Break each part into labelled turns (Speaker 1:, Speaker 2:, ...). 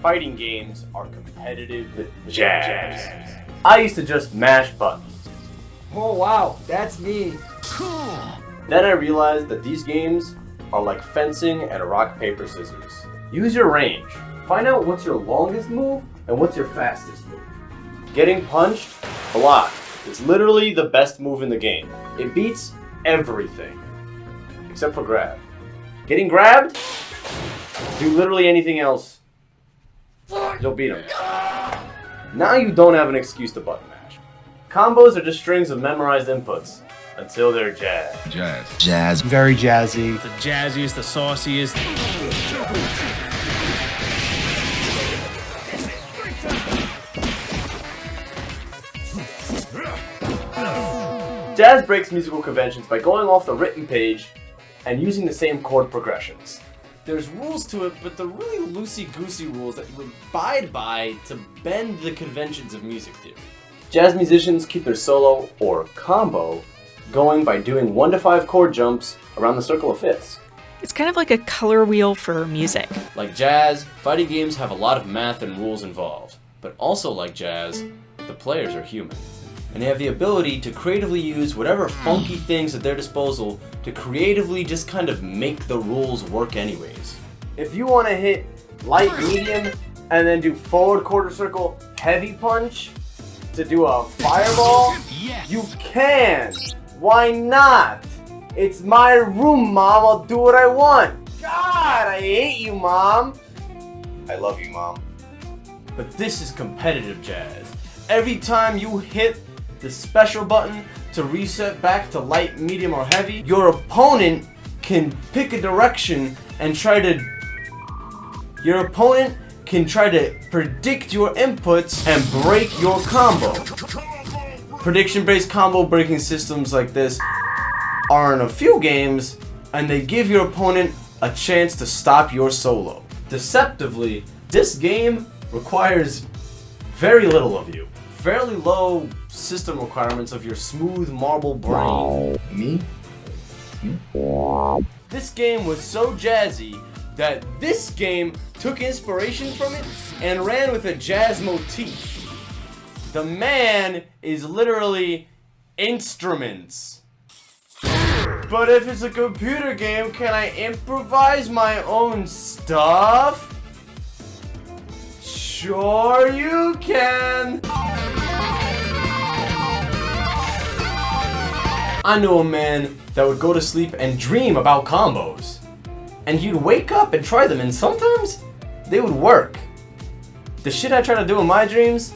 Speaker 1: fighting games are competitive jazz. I used to just mash buttons.
Speaker 2: Oh wow, that's me.
Speaker 1: Then I realized that these games are like fencing and rock, paper, scissors. Use your range. Find out what's your longest move and what's your fastest move. Getting punched? Block. It's literally the best move in the game. It beats everything. Except for grab. Getting grabbed? Do literally anything else. You'll beat him. Now you don't have an excuse to button mash. Combos are just strings of memorized inputs. Until they're jazz.
Speaker 3: Jazz.
Speaker 4: Very jazzy.
Speaker 5: The jazziest, the sauciest.
Speaker 1: Jazz breaks musical conventions by going off the written page and using the same chord progressions. There's rules to it, but they're really loosey-goosey rules that you abide by to bend the conventions of music theory. Jazz musicians keep their solo, or combo, going by doing 1 to 5 chord jumps around the circle of fifths.
Speaker 6: It's kind of like a color wheel for music.
Speaker 1: Like jazz, fighting games have a lot of math and rules involved. But also like jazz, the players are human. And they have the ability to creatively use whatever funky things at their disposal to creatively just kind of make the rules work anyways. If you want to hit light, medium, and then do forward quarter circle, heavy punch to do a fireball, you can! Why not? It's my room, Mom. I'll do what I want. God, I hate you, Mom. I love you, Mom. But this is competitive jazz. Every time you hit the special button to reset back to light, medium, or heavy, your opponent can pick a direction and try to... Your opponent can try to predict your inputs and break your combo. Prediction-based combo breaking systems like this are in a few games, and they give your opponent a chance to stop your solo. Deceptively, this game requires very little of you. Fairly low system requirements of your smooth marble brain.
Speaker 3: Me?
Speaker 1: This game was so jazzy that this game took inspiration from it and ran with a jazz motif. The man is literally instruments. But if it's a computer game, can I improvise my own stuff? Sure you can! I knew a man that would go to sleep and dream about combos. And he'd wake up and try them, and sometimes they would work. The shit I try to do in my dreams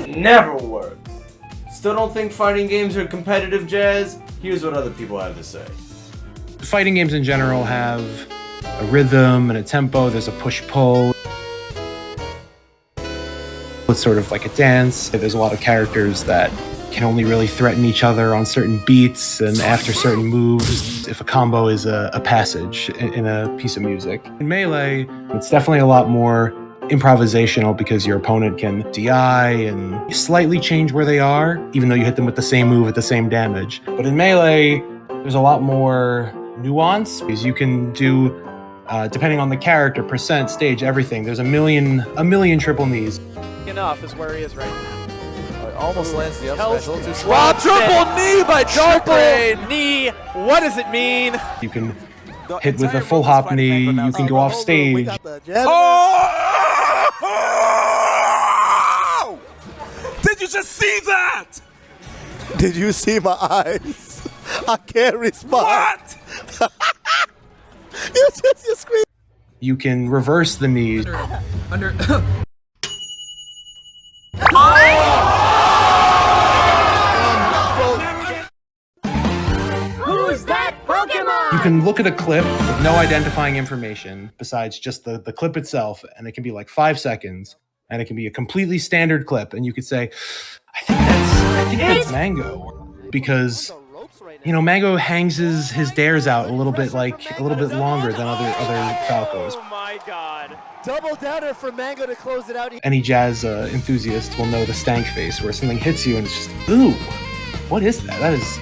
Speaker 1: never works. Still don't think fighting games are competitive jazz? Here's what other people have to say.
Speaker 4: Fighting games in general have a rhythm and a tempo. There's a push-pull. It's sort of like a dance. There's a lot of characters that can only really threaten each other on certain beats and after certain moves if a combo is a passage in a piece of music. In Melee, it's definitely a lot more improvisational because your opponent can DI and slightly change where they are, even though you hit them with the same move at the same damage. But in Melee, there's a lot more nuance because you can do, depending on the character, percent, stage, everything. There's a million triple knees.
Speaker 7: Enough is where he is right now.
Speaker 3: Almost lands the up special.
Speaker 7: Wow, triple knee by Dark Rain! Knee! What does it mean?
Speaker 4: You can hit with a full hop knee, you can go off stage.
Speaker 8: Oh! Did you just see that?
Speaker 9: Did you see my eyes? I can't respond.
Speaker 8: What?
Speaker 9: you scream.
Speaker 4: You can reverse the knee.
Speaker 3: Under.
Speaker 10: Who's that Pokemon?
Speaker 4: You can look at a clip with no identifying information besides just the clip itself, and it can be like 5 seconds, and it can be a completely standard clip, and you could say, I think that's Mango, because Mango hangs his dares out a little bit longer than other Falcos.
Speaker 7: Oh my god.
Speaker 2: Double downer for Mango to close it out.
Speaker 4: Any jazz enthusiast will know the stank face, where something hits you and it's just, ooh, what is that? That is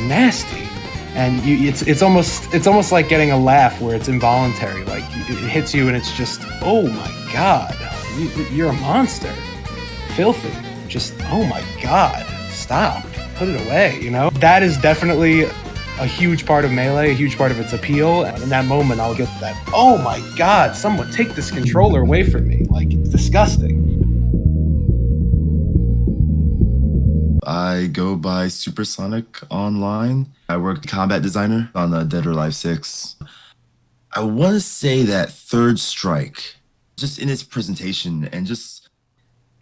Speaker 4: nasty. and it's almost like getting a laugh where it's involuntary. Like it hits you, and it's just, oh my god, you're a monster, filthy. Just, oh my god, stop, put it away. You know, that is definitely a huge part of Melee, a huge part of its appeal. And in that moment, I'll get that, oh my god, someone take this controller away from me. Like, it's disgusting.
Speaker 3: I go by Supersonic online. I work combat designer on the Dead or Alive 6. I want to say that Third Strike, just in its presentation and just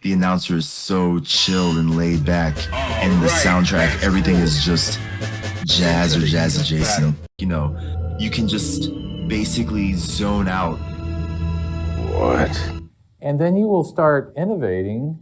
Speaker 3: the announcer is so chill and laid back, and the soundtrack, everything is just jazz or jazz adjacent. You know, you can just basically zone out.
Speaker 11: What? And then you will start innovating.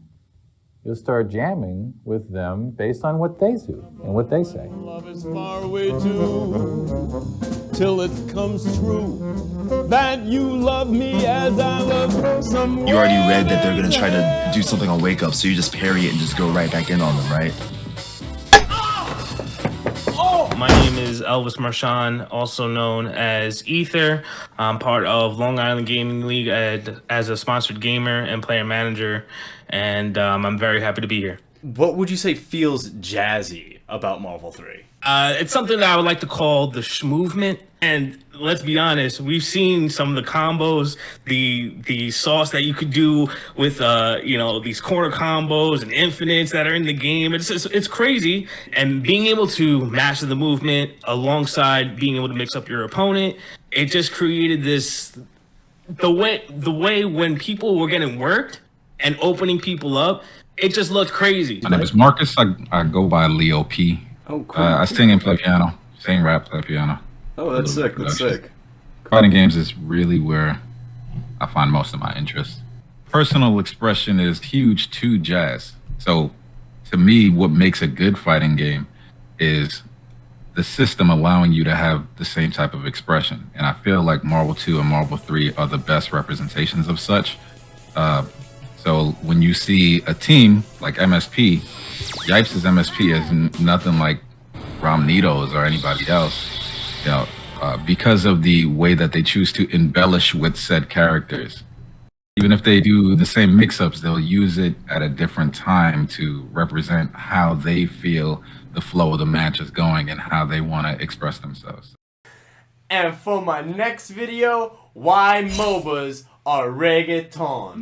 Speaker 11: You'll start jamming with them based on what they do and what they say.
Speaker 8: Love is far away too, till it comes true that you love me as I love someone.
Speaker 3: You already read that they're gonna try to do something on Wake Up, so you just parry it and just go right back in on them, right?
Speaker 5: My name is Elvis Marchand, also known as Ether. I'm part of Long Island Gaming League as a sponsored gamer and player manager, and I'm very happy to be here.
Speaker 1: What would you say feels jazzy about Marvel 3?
Speaker 5: It's something that I would like to call the movement. And let's be honest, we've seen some of the combos, the sauce that you could do with these corner combos and infinites that are in the game. It's crazy. And being able to master the movement alongside being able to mix up your opponent, it just created this the way when people were getting worked and opening people up, it just looked crazy.
Speaker 12: My name is Marcus. I go by Leo P.
Speaker 1: Oh, cool.
Speaker 12: I sing and play piano. Sing, rap, play piano.
Speaker 1: Oh, that's sick. That's sick.
Speaker 12: Fighting games is really where I find most of my interest. Personal expression is huge to jazz. So to me, what makes a good fighting game is the system allowing you to have the same type of expression. And I feel like Marvel 2 and Marvel 3 are the best representations of such. So when you see a team like MSP, Yipes' MSP is nothing like Romnito's or anybody else, you know, because of the way that they choose to embellish with said characters. Even if they do the same mix-ups, they'll use it at a different time to represent how they feel the flow of the match is going and how they want to express themselves.
Speaker 1: And for my next video, why MOBAs are reggaeton.